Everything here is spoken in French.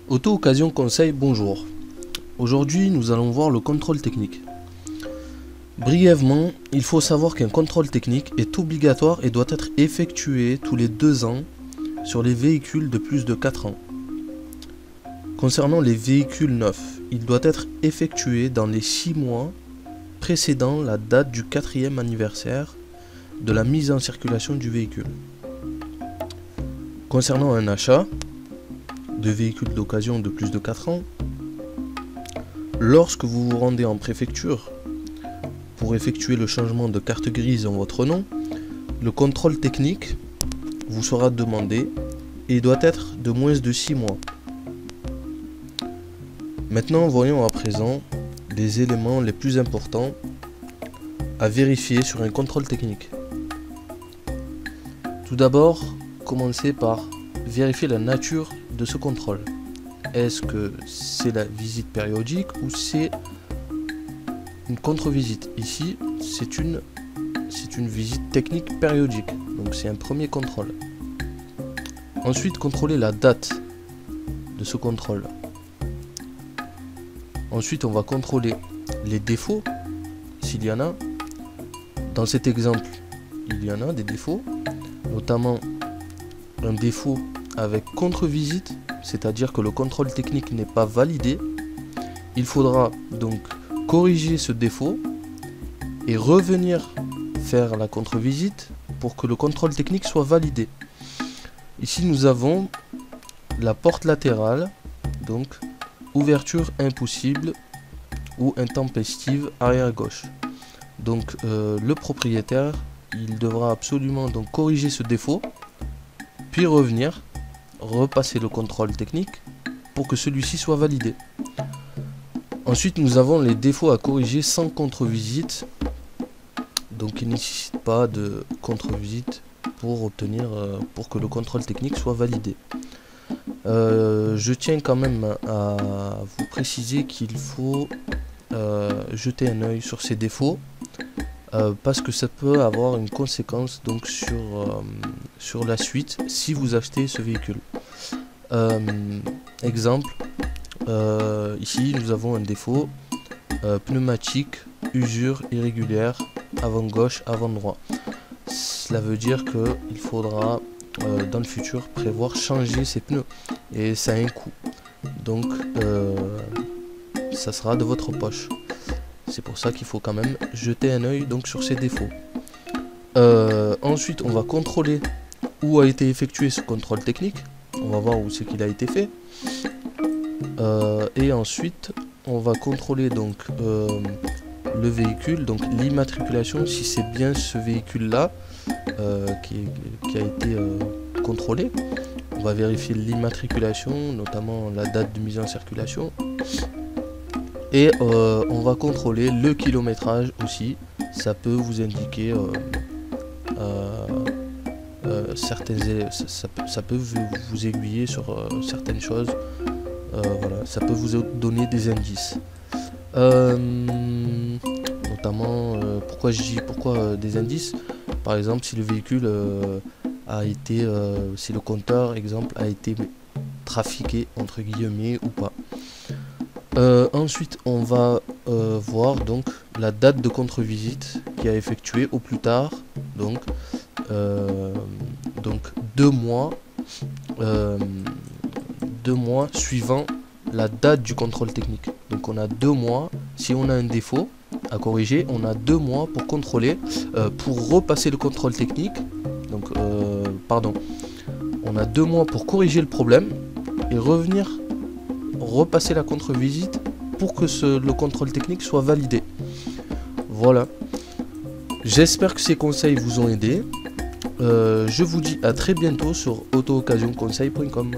Auto Occasion Conseil, bonjour. Aujourd'hui, nous allons voir le contrôle technique. Brièvement, il faut savoir qu'un contrôle technique est obligatoire et doit être effectué tous les 2 ans sur les véhicules de plus de 4 ans. Concernant les véhicules neufs, il doit être effectué dans les 6 mois précédant la date du 4e anniversaire de la mise en circulation du véhicule. Concernant un achat de véhicules d'occasion de plus de 4 ans, lorsque vous vous rendez en préfecture pour effectuer le changement de carte grise en votre nom, le contrôle technique vous sera demandé et doit être de moins de 6 mois. Maintenant, voyons à présent les éléments les plus importants à vérifier sur un contrôle technique. Tout d'abord, commencez par vérifier la nature de ce contrôle. Est-ce que c'est la visite périodique ou c'est une contre-visite? Ici, c'est une visite technique périodique, donc c'est un premier contrôle. Ensuite, contrôlez la date de ce contrôle. Ensuite, on va contrôler les défauts, s'il y en a. Dans cet exemple, il y en a des défauts, notamment un défaut avec contre-visite, c'est-à-dire que le contrôle technique n'est pas validé. Il faudra donc corriger ce défaut et revenir faire la contre-visite pour que le contrôle technique soit validé. Ici, nous avons la porte latérale, donc ouverture impossible ou intempestive arrière gauche. Donc le propriétaire, il devra absolument donc corriger ce défaut, puis revenir, repasser le contrôle technique pour que celui-ci soit validé. Ensuite, nous avons les défauts à corriger sans contre-visite. Donc il ne nécessite pas de contre-visite pour que le contrôle technique soit validé. Je tiens quand même à vous préciser qu'il faut jeter un œil sur ces défauts parce que ça peut avoir une conséquence donc sur la suite si vous achetez ce véhicule. Exemple, ici nous avons un défaut pneumatique, usure irrégulière, avant gauche, avant droit. Cela veut dire qu'il faudra dans le futur prévoir changer ces pneus et ça a un coût, donc ça sera de votre poche. C'est pour ça qu'il faut quand même jeter un œil donc sur ces défauts. Ensuite, on va contrôler où a été effectué ce contrôle technique. On va voir où c'est qu'il a été fait. Et ensuite, on va contrôler donc le véhicule, donc l'immatriculation, si c'est bien ce véhicule-là qui a été contrôlé. On va vérifier l'immatriculation, notamment la date de mise en circulation. Et on va contrôler le kilométrage aussi. Ça peut vous indiquer ça peut vous aiguiller sur certaines choses. Voilà, ça peut vous donner des indices. Notamment, pourquoi des indices? Par exemple, si le véhicule si le compteur, exemple, a été trafiqué entre guillemets ou pas. Ensuite, on va voir donc la date de contre-visite qui a effectué au plus tard, donc 2 mois, 2 mois suivant la date du contrôle technique. Donc on a 2 mois, si on a un défaut à corriger, on a 2 mois pour contrôler, pour repasser le contrôle technique. Donc on a 2 mois pour corriger le problème et revenir repasser la contre-visite pour que le contrôle technique soit validé. Voilà. J'espère que ces conseils vous ont aidé. Je vous dis à très bientôt sur auto-occasion conseil.com.